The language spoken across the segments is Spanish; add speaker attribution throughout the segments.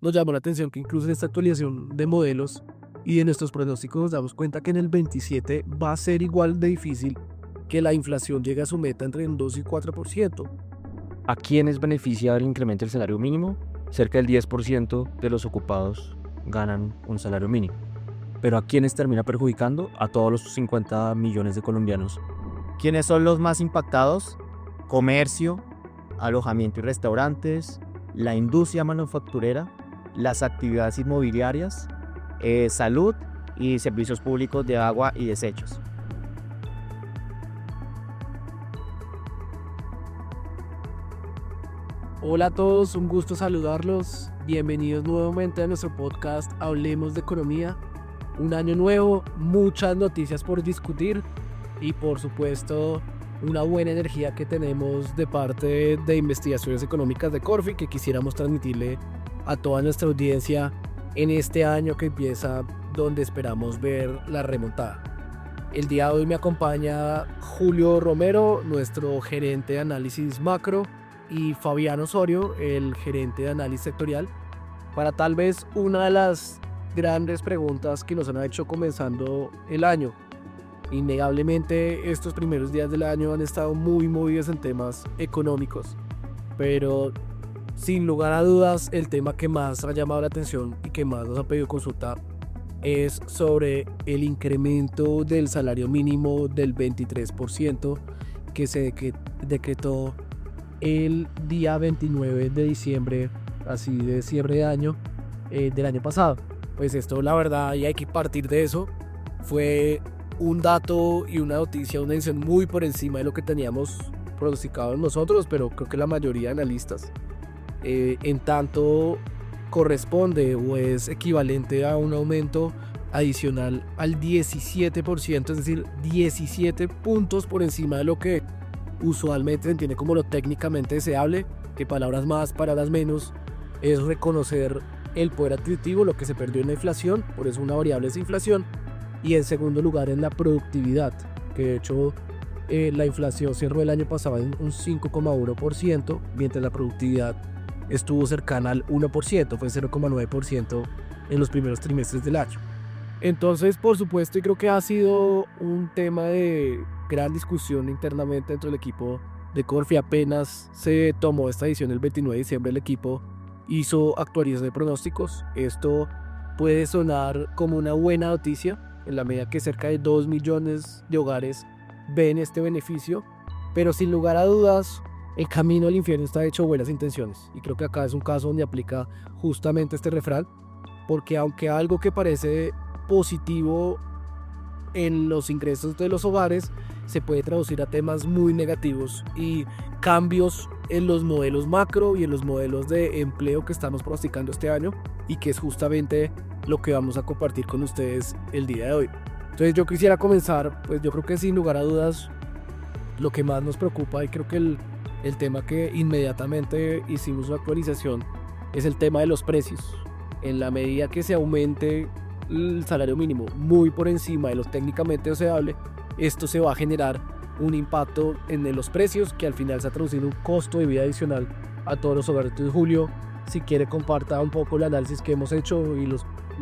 Speaker 1: nos llamó la atención que incluso en esta actualización de modelos y de nuestros pronósticos nos damos cuenta que en el 27 va a ser igual de difícil que la inflación llegue a su meta entre un 2 y 4%.
Speaker 2: ¿A quiénes beneficia el incremento del salario mínimo? Cerca del 10% de los ocupados ganan un salario mínimo. ¿Pero a quiénes termina perjudicando? A todos los 50 millones de colombianos.
Speaker 3: ¿Quiénes son los más impactados? Comercio, alojamiento y restaurantes, la industria manufacturera, las actividades inmobiliarias, salud y servicios públicos de agua y desechos.
Speaker 1: Hola a todos, un gusto saludarlos. Bienvenidos nuevamente a nuestro podcast Hablemos de Economía. Un año nuevo, muchas noticias por discutir y por supuesto una buena energía que tenemos de parte de Investigaciones Económicas de Corfi que quisiéramos transmitirle a toda nuestra audiencia en este año que empieza, donde esperamos ver la remontada. El día de hoy me acompaña Julio Romero, nuestro gerente de análisis macro, y Fabián Osorio, el gerente de análisis sectorial, para tal vez una de las grandes preguntas que nos han hecho comenzando el año. Innegablemente estos primeros días del año han estado muy movidos en temas económicos, pero sin lugar a dudas el tema que más ha llamado la atención y que más nos ha pedido consulta es sobre el incremento del salario mínimo del 23% que se decretó el día 29 de diciembre, así de cierre de año del año pasado. Pues esto, la verdad, y hay que partir de eso, fue un dato y una noticia, una decisión muy por encima de lo que teníamos pronosticado nosotros, pero creo que la mayoría de analistas, en tanto corresponde o es equivalente a un aumento adicional al 17%, es decir, 17 puntos por encima de lo que usualmente se entiende como lo técnicamente deseable, que palabras más, palabras menos, es reconocer el poder adquisitivo, lo que se perdió en la inflación, por eso una variable es inflación, y en segundo lugar en la productividad, que de hecho la inflación cerró el año pasado en un 5,1%, mientras la productividad estuvo cercana al 1%, fue 0,9% en los primeros trimestres del año. Entonces, por supuesto, y creo que ha sido un tema de gran discusión internamente dentro del equipo de Corfi. Apenas se tomó esta decisión el 29 de diciembre, el equipo hizo actualización de pronósticos. Esto puede sonar como una buena noticia en la medida que cerca de 2 millones de hogares ven este beneficio, pero sin lugar a dudas el camino al infierno está hecho de buenas intenciones, y creo que acá es un caso donde aplica justamente este refrán, porque aunque algo que parece positivo en los ingresos de los hogares se puede traducir a temas muy negativos y cambios en los modelos macro y en los modelos de empleo que estamos pronosticando este año, y que es justamente lo que vamos a compartir con ustedes el día de hoy. Entonces yo quisiera comenzar, pues yo creo que sin lugar a dudas lo que más nos preocupa, y creo que el tema que inmediatamente hicimos una actualización, es el tema de los precios. En la medida que se aumente el salario mínimo muy por encima de lo técnicamente deseable, esto se va a generar un impacto en los precios que al final se ha traducido en un costo de vida adicional a todos los hogares. Entonces, Julio, si quiere, comparta un poco el análisis que hemos hecho y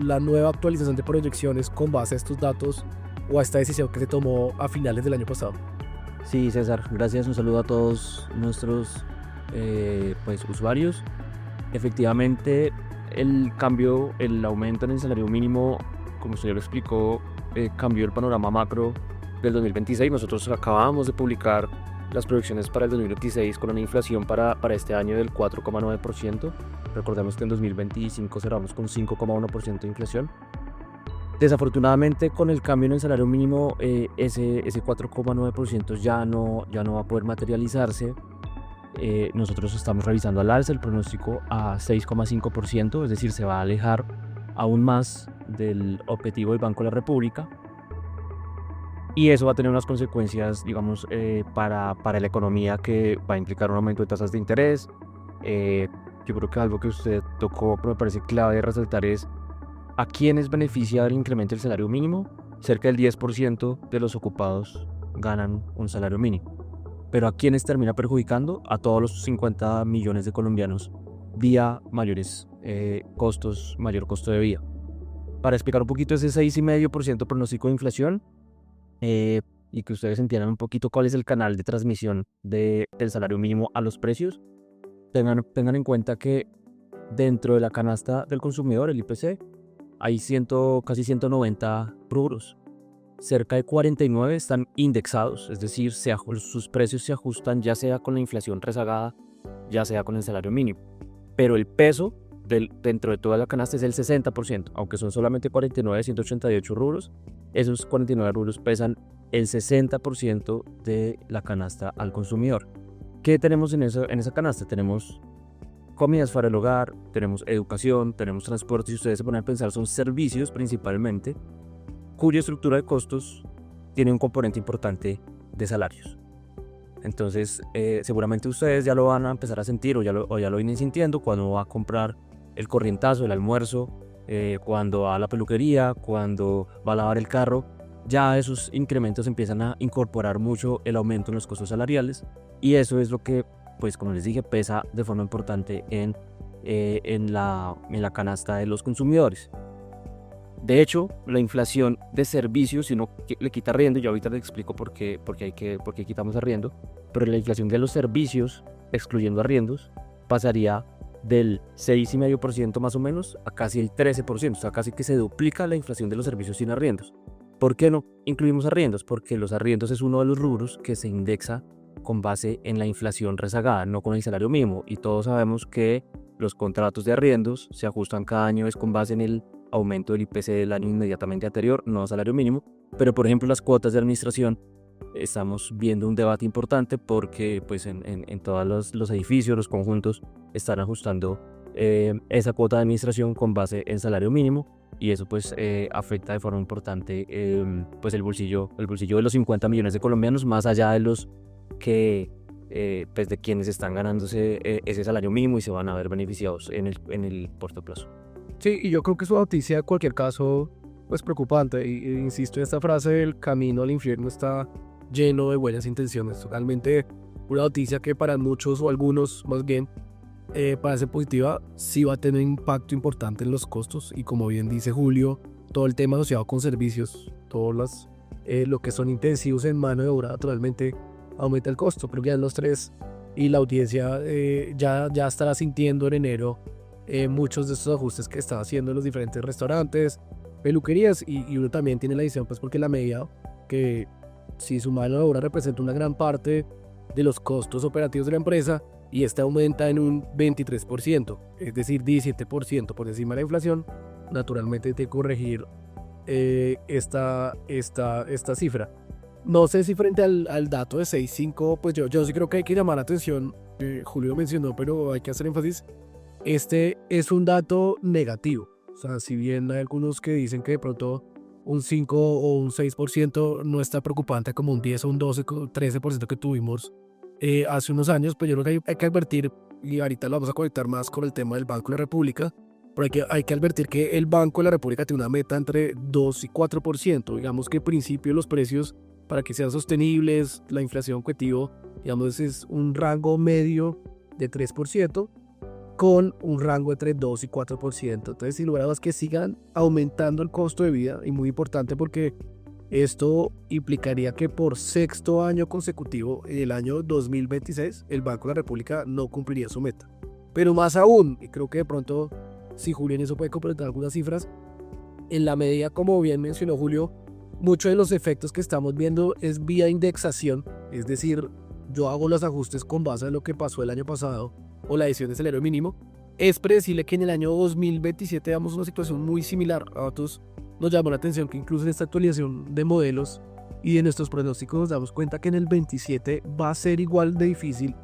Speaker 1: la nueva actualización de proyecciones con base a estos datos o a esta decisión que se tomó a finales del año pasado.
Speaker 2: Sí, César, gracias. Un saludo a todos nuestros usuarios. Efectivamente, el aumento en el salario mínimo, como usted ya lo explicó, cambió el panorama macro del 2026. Nosotros acabamos de publicar las proyecciones para el 2026 con una inflación para este año del 4,9%. Recordemos que en 2025 cerramos con 5,1% de inflación. Desafortunadamente, con el cambio en el salario mínimo, ese 4,9% ya no va a poder materializarse. Nosotros estamos revisando al alza el pronóstico a 6,5%, es decir, se va a alejar aún más del objetivo del Banco de la República, y eso va a tener unas consecuencias, digamos, para la economía, que va a implicar un aumento de tasas de interés. Yo creo que algo que usted tocó, pero me parece clave de resaltar, es ¿a quiénes beneficia el incremento del salario mínimo? Cerca del 10% de los ocupados ganan un salario mínimo. ¿Pero a quiénes termina perjudicando? A todos los 50 millones de colombianos vía mayores costos, mayor costo de vida. Para explicar un poquito ese 6,5% pronóstico de inflación y que ustedes entiendan un poquito cuál es el canal de transmisión del salario mínimo a los precios, tengan en cuenta que dentro de la canasta del consumidor, el IPC, hay casi 190 rubros. Cerca de 49 están indexados, es decir, sus precios se ajustan ya sea con la inflación rezagada, ya sea con el salario mínimo. Pero el peso dentro de toda la canasta es el 60%, aunque son solamente 49 de 188 rubros, esos 49 rubros pesan el 60% de la canasta al consumidor. ¿Qué tenemos en esa canasta? Tenemos comidas para el hogar, tenemos educación, tenemos transporte. Si ustedes se ponen a pensar, son servicios principalmente, cuya estructura de costos tiene un componente importante de salarios. Entonces, seguramente ustedes ya lo van a empezar a sentir o ya lo vienen sintiendo cuando va a comprar el corrientazo, el almuerzo, cuando va a la peluquería, cuando va a lavar el carro. Ya esos incrementos empiezan a incorporar mucho el aumento en los costos salariales, y eso es lo que, pues como les dije, pesa de forma importante en la canasta de los consumidores. De hecho, la inflación de servicios, si uno le quita arriendo, yo ahorita les explico por qué quitamos arriendo, pero la inflación de los servicios, excluyendo arriendos, pasaría del 6,5% más o menos a casi el 13%, o sea, casi que se duplica la inflación de los servicios sin arriendos. ¿Por qué no incluimos arriendos? Porque los arriendos es uno de los rubros que se indexa con base en la inflación rezagada, no con el salario mínimo, y todos sabemos que los contratos de arriendos se ajustan cada año es con base en el aumento del IPC del año inmediatamente anterior, no salario mínimo. Pero por ejemplo las cuotas de administración, estamos viendo un debate importante porque pues en todos los edificios, los conjuntos están ajustando esa cuota de administración con base en salario mínimo, y eso pues afecta de forma importante pues el bolsillo de los 50 millones de colombianos, más allá de los que pues de quienes están ganándose ese salario mínimo y se van a ver beneficiados en el corto plazo.
Speaker 1: Sí, y yo creo que es una noticia en cualquier caso pues preocupante, y insisto en esta frase: el camino al infierno está lleno de buenas intenciones. Totalmente una noticia que para muchos, o algunos más bien, parece positiva, sí va a tener un impacto importante en los costos, y como bien dice Julio, todo el tema asociado con servicios, todos lo que son intensivos en mano de obra, naturalmente aumenta el costo. Pero ya en los tres, y la audiencia ya estará sintiendo en enero muchos de estos ajustes que están haciendo los diferentes restaurantes, peluquerías, y uno también tiene la visión, pues porque la medida que si su mano de obra representa una gran parte de los costos operativos de la empresa, y esta aumenta en un 23%, es decir, 17% por encima de la inflación, naturalmente hay que corregir esta cifra. No sé si frente al dato de 6,5, pues yo sí creo que hay que llamar la atención, Julio mencionó, pero hay que hacer énfasis: este es un dato negativo. O sea, si bien hay algunos que dicen que de pronto un 5 o un 6% no está preocupante como un 10 o un 12, 13% que tuvimos hace unos años, pues yo creo que hay que advertir, y ahorita lo vamos a conectar más con el tema del Banco de la República, pero hay que advertir que el Banco de la República tiene una meta entre 2 y 4%. Digamos que en principio los precios, para que sean sostenibles, la inflación objetivo, digamos, es un rango medio de 3%, con un rango entre 2 y 4%. Entonces, sin lugar a dudas, que sigan aumentando el costo de vida, y muy importante porque esto implicaría que por sexto año consecutivo, en el año 2026, el Banco de la República no cumpliría su meta. Pero más aún, y creo que de pronto, si Julio en eso puede completar algunas cifras, en la medida, como bien mencionó Julio, muchos de los efectos que estamos viendo es vía indexación, es decir, yo hago los ajustes con base en lo que pasó el año pasado o la edición de salario mínimo. Es predecible que en el año 2027 veamos una situación muy similar. A nosotros nos llamó la atención que incluso en esta actualización de modelos y de nuestros pronósticos nos damos cuenta que en el 27 va a ser igual de difícil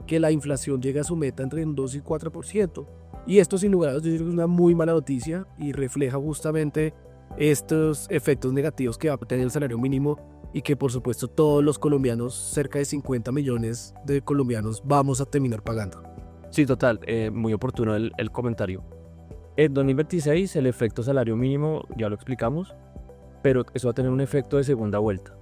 Speaker 1: que la inflación llegue a su meta entre un 2 y 4%. Y esto, sin lugar a dudas, es una muy mala noticia y refleja justamente estos efectos negativos que va a tener el salario mínimo, y que por supuesto todos los colombianos, cerca de 50 millones de colombianos, vamos a terminar pagando.
Speaker 2: Sí, total, muy oportuno el comentario. En 2026 el efecto salario mínimo ya lo explicamos, pero eso va a tener un efecto de segunda vuelta.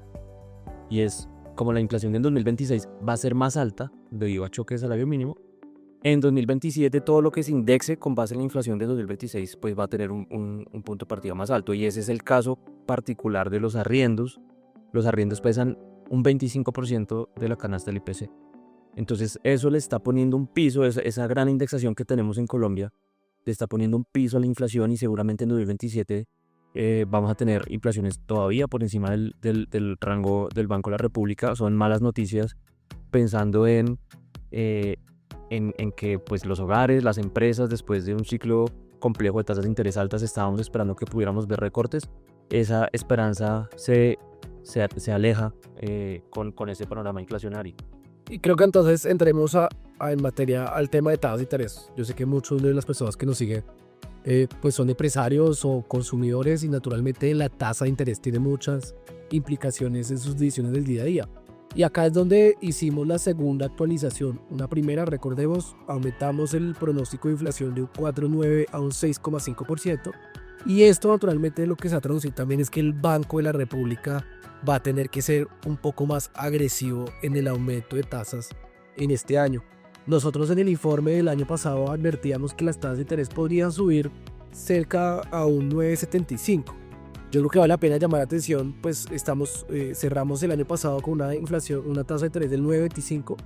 Speaker 2: Y es, como la inflación del 2026 va a ser más alta debido a choque de salario mínimo, En 2027 todo lo que se indexe con base en la inflación de 2026 pues va a tener un punto de partida más alto, y ese es el caso particular de los arriendos. Los arriendos pesan un 25% de la canasta del IPC. Entonces eso le está poniendo un piso, esa gran indexación que tenemos en Colombia, le está poniendo un piso a la inflación, y seguramente en 2027 vamos a tener inflaciones todavía por encima del rango del Banco de la República. Son malas noticias pensando en que pues, los hogares, las empresas, después de un ciclo complejo de tasas de interés altas, estábamos esperando que pudiéramos ver recortes. Esa esperanza se aleja con ese panorama inflacionario.
Speaker 1: Y creo que entonces entremos en materia al tema de tasas de interés. Yo sé que muchas de las personas que nos siguen pues son empresarios o consumidores, y naturalmente la tasa de interés tiene muchas implicaciones en sus decisiones del día a día. Y acá es donde hicimos la segunda actualización. Una primera, recordemos, aumentamos el pronóstico de inflación de un 4,9 a un 6,5%. Y esto naturalmente lo que se ha traducido también es que el Banco de la República va a tener que ser un poco más agresivo en el aumento de tasas en este año. Nosotros en el informe del año pasado advertíamos que las tasas de interés podrían subir cerca a un 9,75. Yo creo que vale la pena llamar la atención, pues cerramos el año pasado con una tasa de interés del 9,25.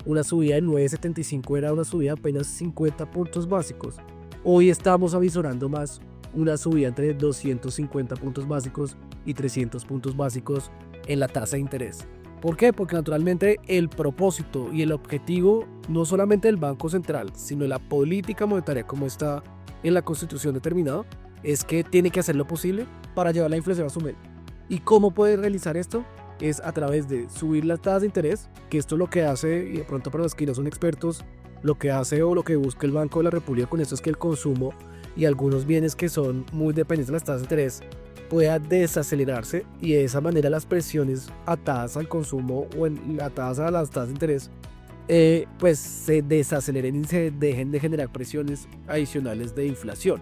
Speaker 1: Una subida del 9,75 era una subida de apenas 50 puntos básicos. Hoy estamos avisorando más una subida entre 250 puntos básicos y 300 puntos básicos en la tasa de interés. ¿Por qué? Porque naturalmente el propósito y el objetivo no solamente del Banco Central, sino de la política monetaria como está en la Constitución determinado, es que tiene que hacer lo posible para llevar la inflación a su meta. ¿Y cómo puede realizar esto? Es a través de subir las tasas de interés, que esto es lo que hace, y de pronto para los que no son expertos, lo que hace o lo que busca el Banco de la República con esto es que el consumo y algunos bienes que son muy dependientes de las tasas de interés pueda desacelerarse, y de esa manera las presiones atadas al consumo o atadas a las tasas de interés pues se desaceleren y se dejen de generar presiones adicionales de inflación.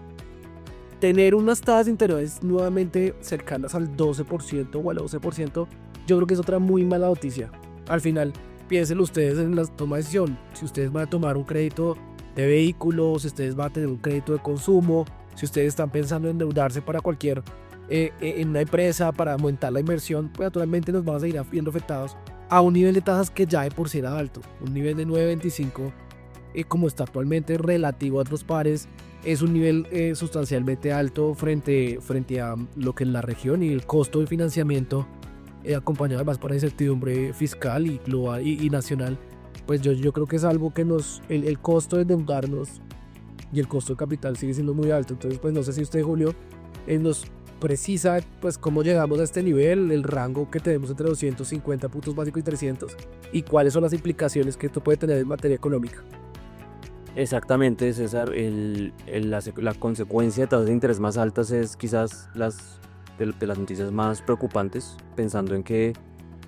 Speaker 1: Tener unas tasas de interés nuevamente cercanas al 12% o al 11%, yo creo que es otra muy mala noticia. Al final, piénsenlo ustedes en la toma de decisión. Si ustedes van a tomar un crédito de vehículos, si ustedes van a tener un crédito de consumo, si ustedes están pensando en endeudarse para cualquier en una empresa para aumentar la inversión, pues naturalmente nos vamos a ir viendo afectados a un nivel de tasas que ya de por sí era alto. Un nivel de 9,25 como está actualmente relativo a otros pares es un nivel sustancialmente alto frente a lo que es la región, y el costo de financiamiento acompañado además por la incertidumbre fiscal y global y nacional, pues yo creo que es algo que el costo de endeudarnos y el costo de capital sigue siendo muy alto. Entonces pues no sé si usted, Julio, nos precisa pues cómo llegamos a este nivel, el rango que tenemos entre 250 puntos básicos y 300, y cuáles son las implicaciones que esto puede tener en materia económica.
Speaker 2: Exactamente, César. La consecuencia de tasas de interés más altas es quizás de las noticias más preocupantes, pensando en que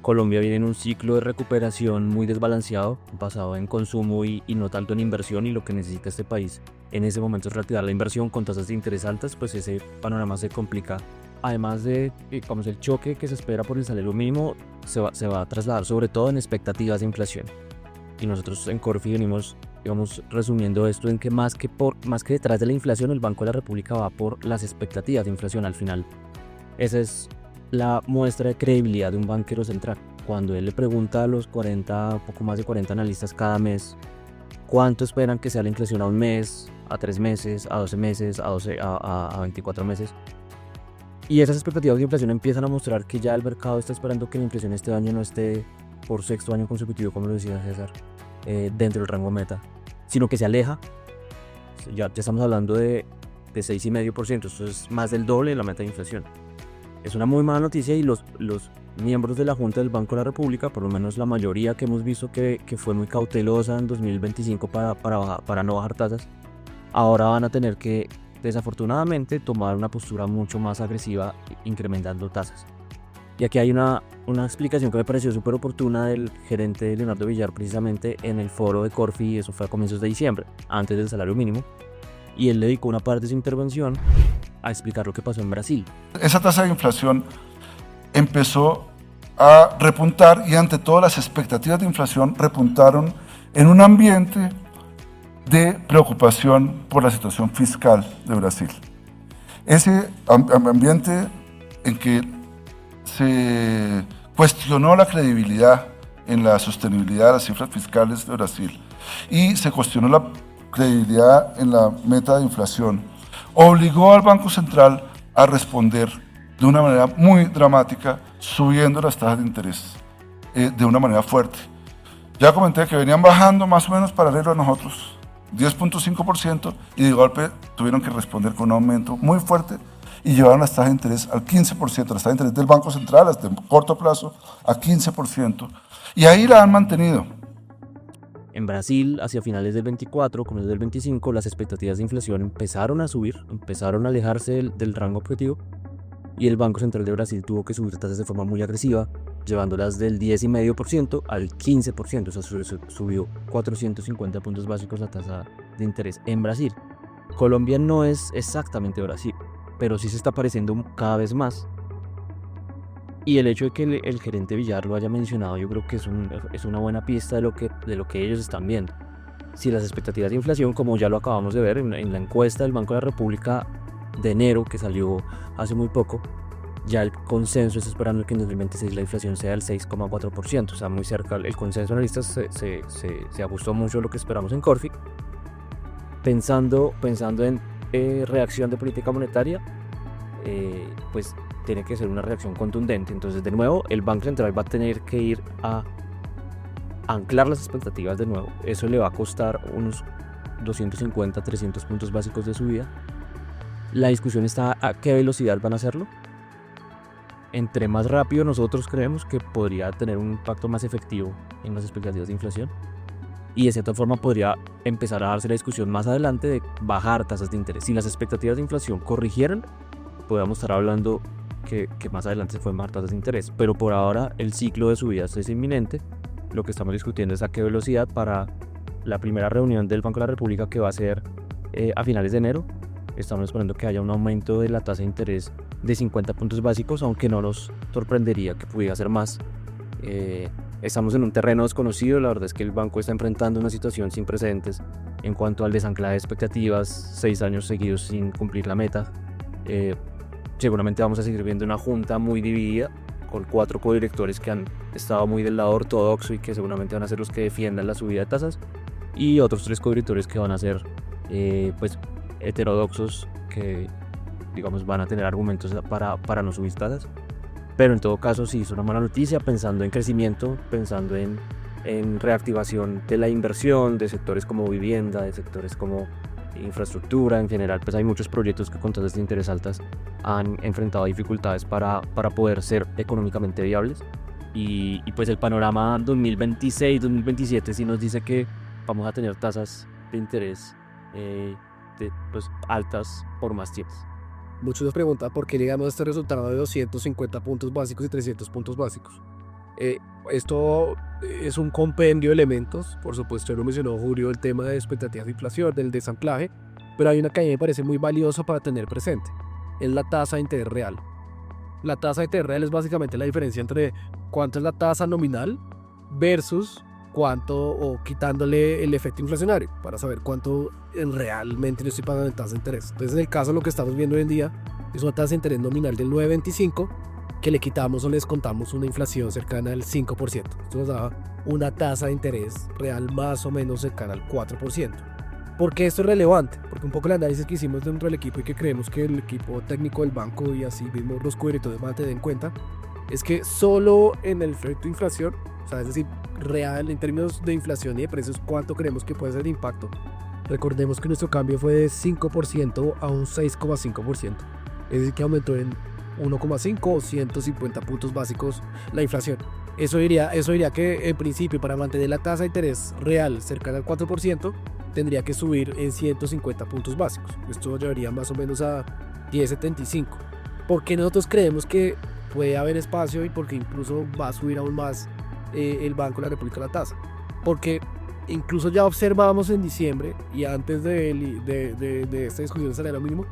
Speaker 2: Colombia viene en un ciclo de recuperación muy desbalanceado, basado en consumo y no tanto en inversión, y lo que necesita este país en ese momento es reactivar la inversión. Con tasas de interés altas, pues ese panorama se complica. Además de, digamos, el choque que se espera por el salario mínimo se va a trasladar sobre todo en expectativas de inflación. Y nosotros en Corfi venimos, digamos, resumiendo esto en que más que detrás de la inflación, el Banco de la República va por las expectativas de inflación al final. Esa es la muestra de credibilidad de un banquero central. Cuando él le pregunta a los poco más de 40 analistas cada mes cuánto esperan que sea la inflación a un mes, a 3 meses, a 12 meses, a 24 meses. Y esas expectativas de inflación empiezan a mostrar que ya el mercado está esperando que la inflación este año no esté por sexto año consecutivo, como lo decía César, dentro del rango meta, sino que se aleja. Ya estamos hablando de 6,5%, esto es más del doble de la meta de inflación. Es una muy mala noticia, y los miembros de la Junta del Banco de la República, por lo menos la mayoría que hemos visto que fue muy cautelosa en 2025 para no bajar tasas, ahora van a tener que, desafortunadamente, tomar una postura mucho más agresiva incrementando tasas. Y aquí hay una explicación que me pareció súper oportuna del gerente Leonardo Villar, precisamente en el foro de Corfi, eso fue a comienzos de diciembre, antes del salario mínimo, y él dedicó una parte de su intervención a explicar lo que pasó en Brasil.
Speaker 4: Esa tasa de inflación empezó a repuntar, y ante todo las expectativas de inflación repuntaron en un ambiente de preocupación por la situación fiscal de Brasil. Ese ambiente en que se cuestionó la credibilidad en la sostenibilidad de las cifras fiscales de Brasil y se cuestionó la credibilidad en la meta de inflación, obligó al Banco Central a responder de una manera muy dramática, subiendo las tasas de interés de una manera fuerte. Ya comenté que venían bajando más o menos paralelo a nosotros, 10.5%, y de golpe tuvieron que responder con un aumento muy fuerte y llevaron las tasas de interés al 15%, las tasas de interés del Banco Central hasta corto plazo a 15%, y ahí la han mantenido.
Speaker 2: En Brasil, hacia finales del 24, comienzos del 25, las expectativas de inflación empezaron a subir, empezaron a alejarse del rango objetivo, y el Banco Central de Brasil tuvo que subir tasas de forma muy agresiva, llevándolas del 10,5% al 15%, o sea, subió 450 puntos básicos la tasa de interés en Brasil. Colombia no es exactamente Brasil, pero sí se está pareciendo cada vez más. Y el hecho de que el gerente Villar lo haya mencionado, yo creo que es una buena pista de lo que ellos están viendo. Si las expectativas de inflación, como ya lo acabamos de ver en la encuesta del Banco de la República de enero, que salió hace muy poco, ya el consenso está esperando que en 2026 la inflación sea del 6,4%, o sea, muy cerca. El consenso de analistas se ajustó mucho a lo que esperamos en Corfi. Pensando en reacción de política monetaria, pues tiene que ser una reacción contundente. Entonces, de nuevo, el Banco Central va a tener que ir a anclar las expectativas de nuevo. Eso le va a costar unos 250, 300 puntos básicos de subida. La discusión está a qué velocidad van a hacerlo. Entre más rápido, nosotros creemos que podría tener un impacto más efectivo en las expectativas de inflación, y de cierta forma podría empezar a darse la discusión más adelante de bajar tasas de interés. Si las expectativas de inflación corrigieran, podríamos estar hablando que más adelante se pueden bajar tasas de interés, pero por ahora el ciclo de subidas es inminente. Lo que estamos discutiendo es a qué velocidad para la primera reunión del Banco de la República, que va a ser a finales de enero. Estamos esperando que haya un aumento de la tasa de interés de 50 puntos básicos, aunque no nos sorprendería que pudiera ser más. Estamos en un terreno desconocido. La verdad es que el banco está enfrentando una situación sin precedentes en cuanto al desanclaje de expectativas, 6 años seguidos sin cumplir la meta. Seguramente vamos a seguir viendo una junta muy dividida, con 4 codirectores que han estado muy del lado ortodoxo y que seguramente van a ser los que defiendan la subida de tasas, y otros 3 codirectores que van a ser pues heterodoxos, que digamos van a tener argumentos para no subir tasas. Pero en todo caso sí es una mala noticia, pensando en crecimiento, pensando en reactivación de la inversión, de sectores como vivienda, de sectores como infraestructura. En general, pues hay muchos proyectos que con tasas de interés altas han enfrentado dificultades para poder ser económicamente viables. Y pues el panorama 2026-2027 sí nos dice que vamos a tener tasas de interés pues altas por más tiempo.
Speaker 1: Muchos nos preguntan por qué llegamos a este resultado de 250 puntos básicos y 300 puntos básicos. Esto es un compendio de elementos. Por supuesto, lo mencionó Julio, el tema de expectativas de inflación, del desanclaje, pero hay una que a mí me parece muy valiosa para tener presente: es la tasa de interés real. La tasa de interés real es básicamente la diferencia entre cuánto es la tasa nominal versus cuánto, o quitándole el efecto inflacionario, para saber cuánto realmente yo estoy pagando en tasa de interés. Entonces, en el caso, lo que estamos viendo hoy en día es una tasa de interés nominal del 9.25, que le quitamos o le descontamos una inflación cercana al 5%. Esto nos da una tasa de interés real más o menos cercana al 4%. ¿Por qué esto es relevante? Porque un poco el análisis que hicimos dentro del equipo, y que creemos que el equipo técnico del banco y así mismo los codirectores van a tener en cuenta, es que solo en el efecto de inflación, o sea, es decir, real en términos de inflación y de precios, ¿cuánto creemos que puede ser el impacto? Recordemos que nuestro cambio fue de 5% a un 6,5%. Es decir, que aumentó en 1,5 o 150 puntos básicos la inflación. Eso diría que en principio, para mantener la tasa de interés real cercana al 4%, tendría que subir en 150 puntos básicos. Esto llevaría más o menos a 10,75. ¿Por qué nosotros creemos que puede haber espacio y porque incluso va a subir aún más el Banco de la República la tasa? Porque incluso ya observábamos en diciembre y antes de esta discusión de salario mínimo,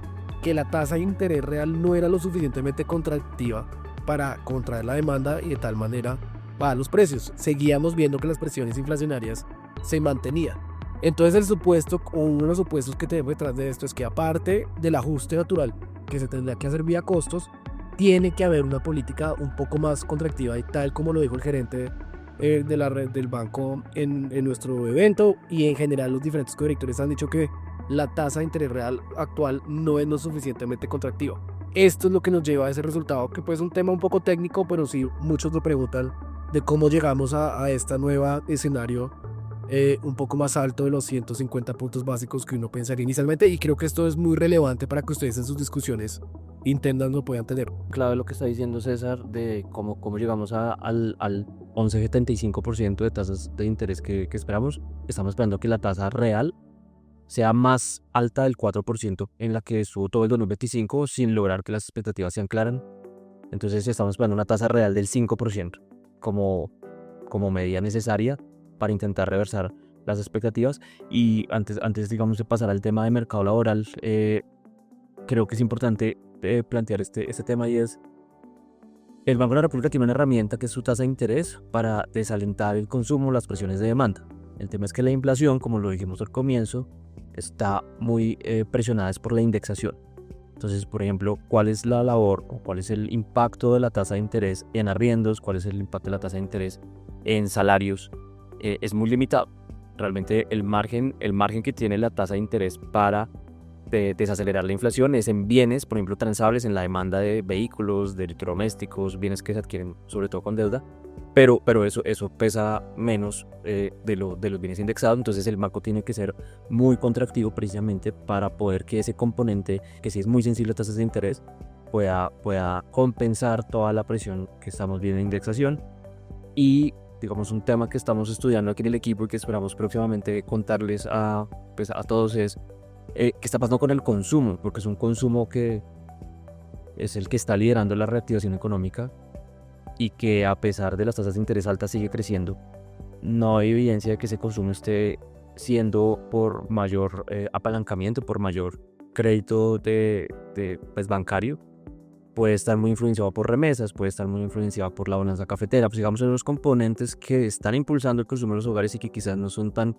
Speaker 1: que la tasa de interés real no era lo suficientemente contractiva para contraer la demanda y de tal manera bajar los precios. Seguíamos viendo que las presiones inflacionarias se mantenían. Entonces el supuesto, o uno de los supuestos que tenemos detrás de esto es que aparte del ajuste natural que se tendría que hacer vía costos, tiene que haber una política un poco más contractiva y tal como lo dijo el gerente de la red del banco en nuestro evento, y en general los diferentes codirectores han dicho que la tasa de interés real actual no es lo suficientemente contractiva. Esto es lo que nos lleva a ese resultado, que pues es un tema un poco técnico, pero sí muchos lo preguntan de cómo llegamos a este nuevo escenario un poco más alto de los 150 puntos básicos que uno pensaría inicialmente, y creo que esto es muy relevante para que ustedes en sus discusiones internas lo puedan tener.
Speaker 2: Clave lo que está diciendo César de cómo llegamos al 11,75% de tasas de interés que esperamos. Estamos esperando que la tasa real sea más alta del 4% en la que estuvo todo el 2025 sin lograr que las expectativas sean claras. Entonces estamos esperando una tasa real del 5% como medida necesaria para intentar reversar las expectativas. Y antes digamos de pasar al tema de mercado laboral, creo que es importante plantear este tema, y es: el Banco de la República tiene una herramienta que es su tasa de interés para desalentar el consumo, las presiones de demanda. El tema es que la inflación, como lo dijimos al comienzo, está muy presionada por la indexación. Entonces, por ejemplo, ¿cuál es la labor o cuál es el impacto de la tasa de interés en arriendos? ¿Cuál es el impacto de la tasa de interés en salarios? Es muy limitado. Realmente el margen que tiene la tasa de interés para desacelerar la inflación es en bienes, por ejemplo, transables, en la demanda de vehículos, de electrodomésticos, bienes que se adquieren sobre todo con deuda, pero eso pesa menos de los bienes indexados. Entonces el marco tiene que ser muy contractivo precisamente para poder que ese componente, que sí es muy sensible a tasas de interés, pueda compensar toda la presión que estamos viendo en indexación. Y digamos, un tema que estamos estudiando aquí en el equipo y que esperamos próximamente contarles a todos es qué está pasando con el consumo, porque es un consumo que es el que está liderando la reactivación económica y que, a pesar de las tasas de interés altas, sigue creciendo. No hay evidencia de que ese consumo esté siendo por mayor apalancamiento, por mayor crédito bancario. Puede estar muy influenciado por remesas, puede estar muy influenciado por la bonanza cafetera, pues digamos, en los componentes que están impulsando el consumo de los hogares y que quizás no son tan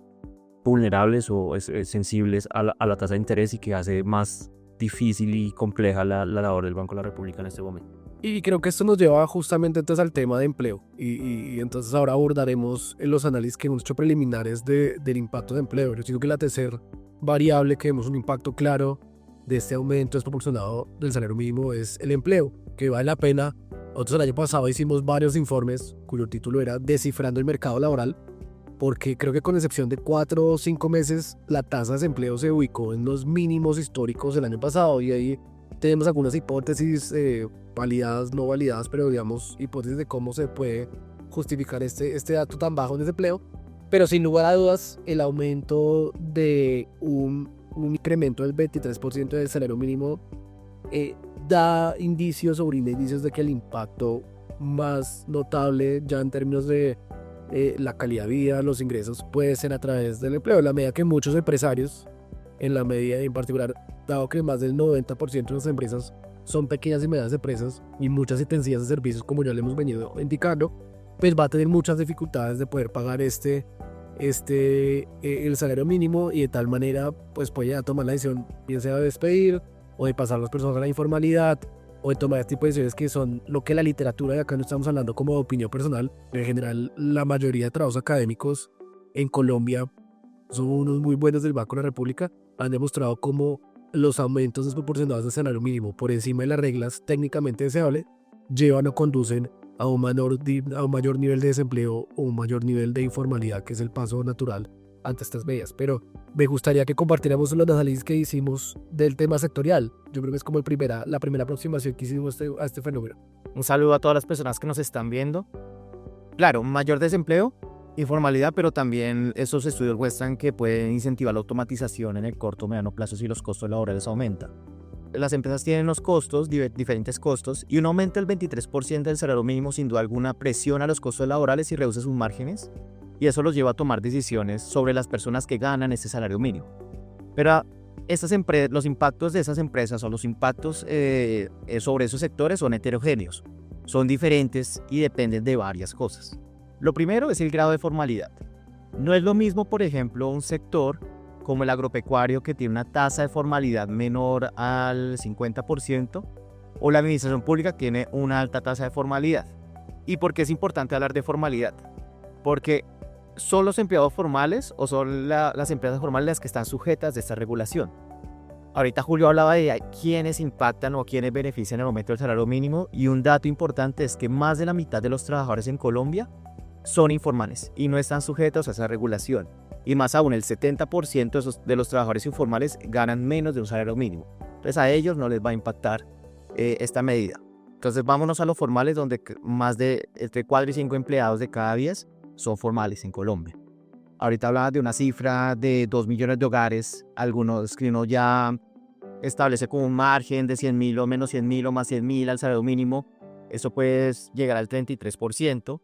Speaker 2: vulnerables o sensibles a la tasa de interés, y que hace más difícil y compleja la labor del Banco de la República en este momento.
Speaker 1: Y creo que esto nos lleva justamente entonces al tema de empleo, y entonces ahora abordaremos en los análisis que hemos hecho preliminares del impacto de empleo. Yo digo que la tercera variable que vemos un impacto claro de este aumento desproporcionado del salario mínimo es el empleo, que vale la pena. Nosotros el año pasado hicimos varios informes cuyo título era Descifrando el mercado laboral, porque creo que con excepción de 4 o 5 meses la tasa de desempleo se ubicó en los mínimos históricos el año pasado, y ahí tenemos algunas hipótesis validadas, no validadas, pero digamos hipótesis de cómo se puede justificar este dato tan bajo de desempleo. Pero sin lugar a dudas, el aumento de un incremento del 23% del salario mínimo da indicios de que el impacto más notable ya en términos de la calidad de vida, los ingresos, puede ser a través del empleo. En la medida que muchos empresarios, en la medida en particular, dado que más del 90% de las empresas son pequeñas y medianas empresas y muchas intensivas de servicios, como ya le hemos venido indicando, pues va a tener muchas dificultades de poder pagar el salario mínimo, y de tal manera pues puede ya tomar la decisión, bien sea de despedir o de pasar a las personas a la informalidad, o de tomar este tipo de decisiones que son lo que la literatura, de acá no estamos hablando como de opinión personal, en general la mayoría de trabajos académicos en Colombia son unos muy buenos del Banco de la República, han demostrado cómo los aumentos desproporcionados del salario mínimo por encima de las reglas técnicamente deseables llevan o conducen a un mayor nivel de desempleo o un mayor nivel de informalidad, que es el paso natural ante estas medidas. Pero me gustaría que compartiéramos los análisis que hicimos del tema sectorial. Yo creo que es como la primera aproximación que hicimos a este fenómeno.
Speaker 3: Un saludo a todas las personas que nos están viendo. Claro, mayor desempleo, informalidad, pero también esos estudios muestran que pueden incentivar la automatización en el corto o mediano plazo si los costos laborales aumentan. Las empresas tienen los costos, diferentes costos, y un aumento del 23% del salario mínimo sin duda alguna presiona los costos laborales y reduce sus márgenes, y eso los lleva a tomar decisiones sobre las personas que ganan ese salario mínimo. Pero los impactos de esas empresas o los impactos sobre esos sectores son heterogéneos, son diferentes y dependen de varias cosas. Lo primero es el grado de formalidad. No es lo mismo, por ejemplo, un sector como el agropecuario que tiene una tasa de formalidad menor al 50% o la administración pública que tiene una alta tasa de formalidad. ¿Y por qué es importante hablar de formalidad? Porque son los empleados formales o son las empresas formales las que están sujetas de esta regulación. Ahorita Julio hablaba de quiénes impactan o quiénes benefician el aumento del salario mínimo, y un dato importante es que más de la mitad de los trabajadores en Colombia son informales y no están sujetos a esa regulación. Y más aún, el 70% de los trabajadores informales ganan menos de un salario mínimo. Entonces a ellos no les va a impactar esta medida. Entonces vámonos a los formales, donde más de entre 4 y 5 empleados de cada 10 son formales en Colombia. Ahorita hablaba de una cifra de 2 millones de hogares, algunos que uno ya establece como un margen de 100.000 o menos 100.000 o más 100.000 al salario mínimo. Eso puede llegar al 33%,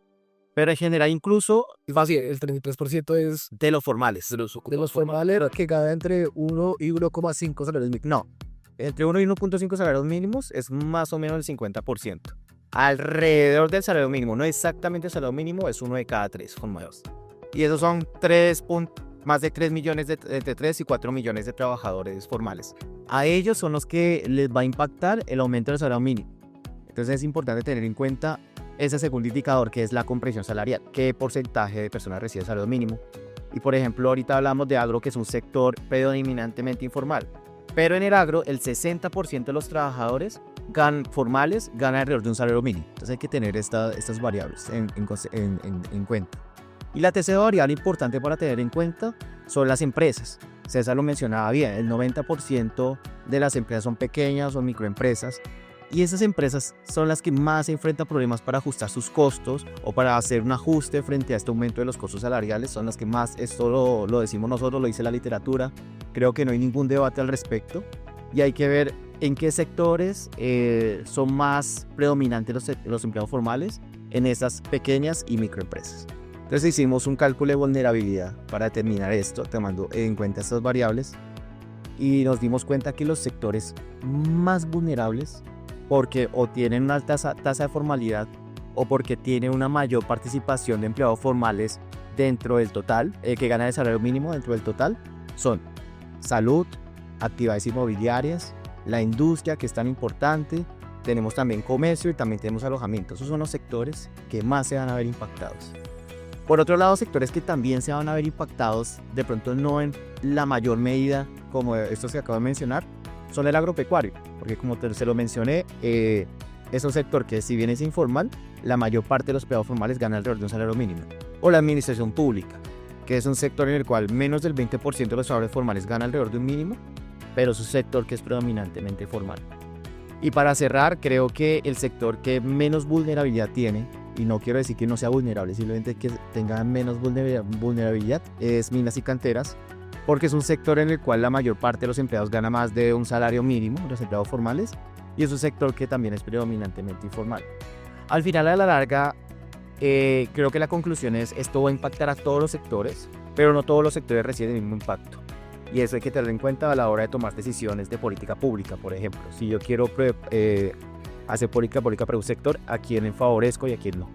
Speaker 3: pero en general incluso
Speaker 1: Fácil, el 33% es
Speaker 3: de los formales.
Speaker 1: de los formales que gana entre 1 y 1,5 salarios mínimos.
Speaker 3: No, entre 1 y 1.5 salarios mínimos es más o menos el 50%. Alrededor del salario mínimo, no exactamente el salario mínimo, es 1 de cada 3 formados. Y esos son más de 3 millones, entre 3 y 4 millones de trabajadores formales. A ellos son los que les va a impactar el aumento del salario mínimo. Entonces es importante tener en cuenta ese segundo indicador, que es la comprensión salarial. ¿Qué porcentaje de personas recibe salario mínimo? Y por ejemplo, ahorita hablamos de agro, que es un sector predominantemente informal. Pero en el agro, el 60% de los trabajadores formales ganan alrededor de un salario mínimo. Entonces hay que tener estas variables en cuenta. Y la tercera variable importante para tener en cuenta son las empresas. César lo mencionaba bien, el 90% de las empresas son pequeñas o microempresas, y esas empresas son las que más se enfrentan problemas para ajustar sus costos o para hacer un ajuste frente a este aumento de los costos salariales. Son las que más, esto lo decimos nosotros, lo dice la literatura, creo que no hay ningún debate al respecto, y hay que ver en qué sectores son más predominantes los empleados formales en esas pequeñas y microempresas. Entonces hicimos un cálculo de vulnerabilidad para determinar esto, tomando en cuenta estas variables, y nos dimos cuenta que los sectores más vulnerables, porque o tienen una alta tasa de formalidad o porque tienen una mayor participación de empleados formales dentro del total, que ganan el salario mínimo dentro del total, son salud, actividades inmobiliarias, la industria, que es tan importante, tenemos también comercio y también tenemos alojamiento. Esos son los sectores que más se van a ver impactados. Por otro lado, sectores que también se van a ver impactados, de pronto no en la mayor medida como estos que acabo de mencionar, son el agropecuario, porque como se lo mencioné, es un sector que, si bien es informal, la mayor parte de los empleados formales ganan alrededor de un salario mínimo. O la administración pública, que es un sector en el cual menos del 20% de los trabajadores formales ganan alrededor de un mínimo, pero es un sector que es predominantemente formal. Y para cerrar, creo que el sector que menos vulnerabilidad tiene, y no quiero decir que no sea vulnerable, simplemente que tenga menos vulnerabilidad, es minas y canteras, porque es un sector en el cual la mayor parte de los empleados gana más de un salario mínimo, los empleados formales, y es un sector que también es predominantemente informal. Al final, a la larga, creo que la conclusión es: esto va a impactar a todos los sectores, pero no todos los sectores reciben el mismo impacto. Y eso hay que tener en cuenta a la hora de tomar decisiones de política pública. Por ejemplo, si yo quiero hacer política pública para un sector, ¿a quién favorezco y a quién no?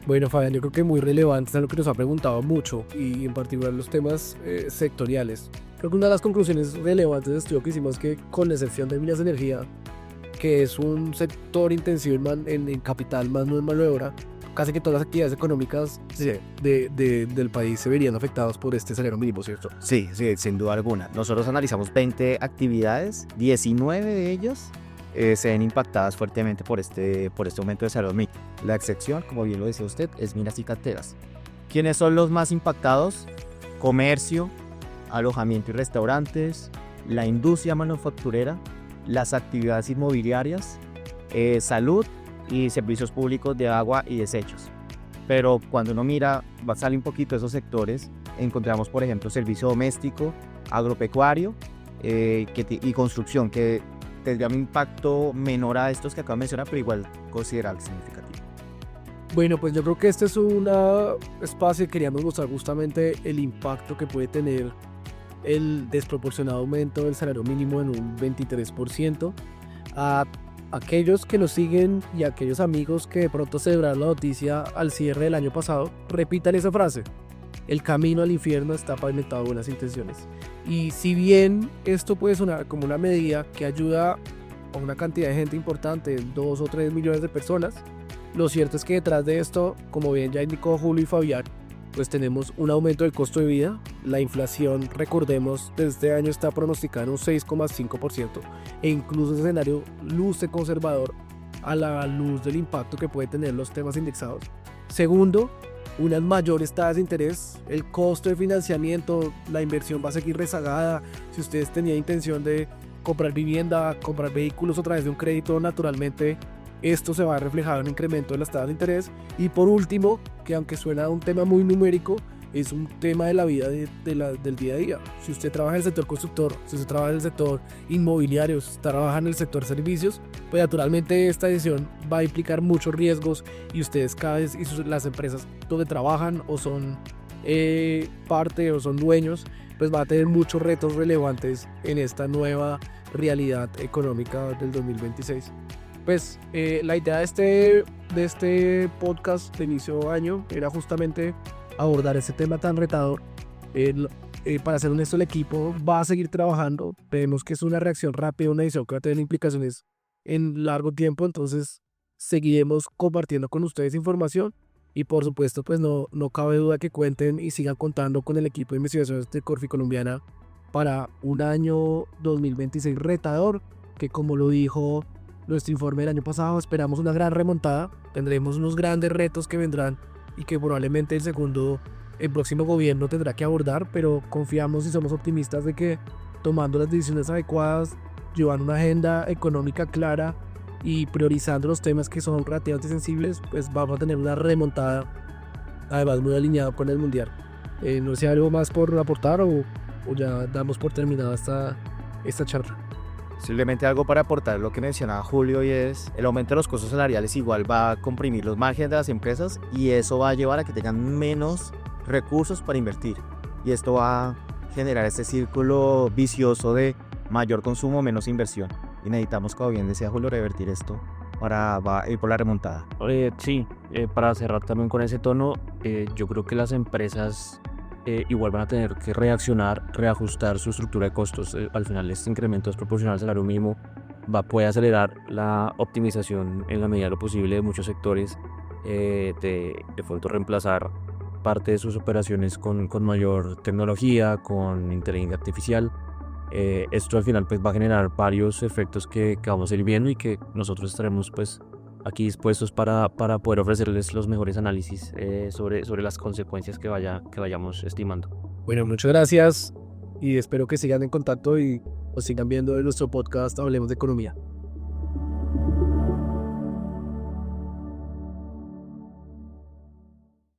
Speaker 1: Bueno, Fabián, yo creo que muy relevante es lo que nos ha preguntado mucho, y en particular los temas sectoriales. Creo que una de las conclusiones relevantes del estudio que hicimos es que, con la excepción de minas de energía, que es un sector intensivo en capital, más no en mano de obra, casi que todas las actividades económicas del país se verían afectadas por este salario mínimo, ¿cierto?
Speaker 3: Sí, sin duda alguna. Nosotros analizamos 20 actividades, 19 de ellas se ven impactadas fuertemente por este aumento de salario mínimo. La excepción, como bien lo decía usted, es minas y canteras. ¿Quiénes son los más impactados? Comercio, alojamiento y restaurantes, la industria manufacturera, las actividades inmobiliarias, salud y servicios públicos de agua y desechos. Pero cuando uno mira, sale un poquito de esos sectores, encontramos, por ejemplo, servicio doméstico, agropecuario y construcción, que tendría un impacto menor a estos que acabo de mencionar, pero igual considerable, significativo.
Speaker 1: Bueno, pues yo creo que este es un espacio que queríamos mostrar justamente el impacto que puede tener el desproporcionado aumento del salario mínimo en un 23%. A aquellos que nos siguen y a aquellos amigos que de pronto celebraron la noticia al cierre del año pasado, repitan esa frase: el camino al infierno está pavimentado de buenas intenciones. Y si bien esto puede sonar como una medida que ayuda a una cantidad de gente importante, 2 o 3 millones de personas, lo cierto es que detrás de esto, como bien ya indicó Julio y Fabián, pues tenemos un aumento del costo de vida. La inflación, recordemos, de este año está pronosticada en un 6,5% e incluso ese escenario luce conservador a la luz del impacto que puede tener los temas indexados. Segundo, unas mayores tasas de interés, el costo de financiamiento, la inversión va a seguir rezagada. Si ustedes tenían intención de comprar vivienda, comprar vehículos a través de un crédito, naturalmente esto se va a reflejar en un incremento de las tasas de interés. Y por último, que aunque suena un tema muy numérico, es un tema de la vida del día a día. Si usted trabaja en el sector constructor, si usted trabaja en el sector inmobiliario, si usted trabaja en el sector servicios, pues naturalmente esta decisión va a implicar muchos riesgos y ustedes cada vez, las empresas donde trabajan o son parte o son dueños, pues va a tener muchos retos relevantes en esta nueva realidad económica del 2026. Pues la idea de este podcast de inicio de año era justamente abordar ese tema tan retador. Para ser honesto, el equipo va a seguir trabajando. Vemos que es una reacción rápida, una decisión que va a tener implicaciones en largo tiempo, entonces seguiremos compartiendo con ustedes información y por supuesto pues no cabe duda que cuenten y sigan contando con el equipo de investigaciones de Corfi Colombiana para un año 2026 retador, que como lo dijo nuestro informe del año pasado, esperamos una gran remontada, tendremos unos grandes retos que vendrán y que probablemente el próximo gobierno tendrá que abordar, pero confiamos y somos optimistas de que tomando las decisiones adecuadas, llevando una agenda económica clara y priorizando los temas que son relativamente sensibles, pues vamos a tener una remontada, además muy alineado con el mundial. No sé si hay algo más por aportar o ya damos por terminada esta charla.
Speaker 3: Simplemente algo para aportar lo que mencionaba Julio, y es el aumento de los costos salariales igual va a comprimir los márgenes de las empresas y eso va a llevar a que tengan menos recursos para invertir, y esto va a generar este círculo vicioso de mayor consumo, menos inversión, y necesitamos, como bien decía Julio, revertir esto para ir por la remontada.
Speaker 2: Sí, para cerrar también con ese tono, yo creo que las empresas igual van a tener que reajustar su estructura de costos. Al final este incremento desproporcional al salario mínimo puede acelerar la optimización en la medida de lo posible de muchos sectores, de pronto reemplazar parte de sus operaciones con mayor tecnología, con inteligencia artificial. Esto al final pues va a generar varios efectos que vamos a ir viendo y que nosotros estaremos pues aquí dispuestos para poder ofrecerles los mejores análisis sobre las consecuencias que vayamos estimando.
Speaker 1: Bueno, muchas gracias y espero que sigan en contacto y nos sigan viendo en nuestro podcast Hablemos de Economía.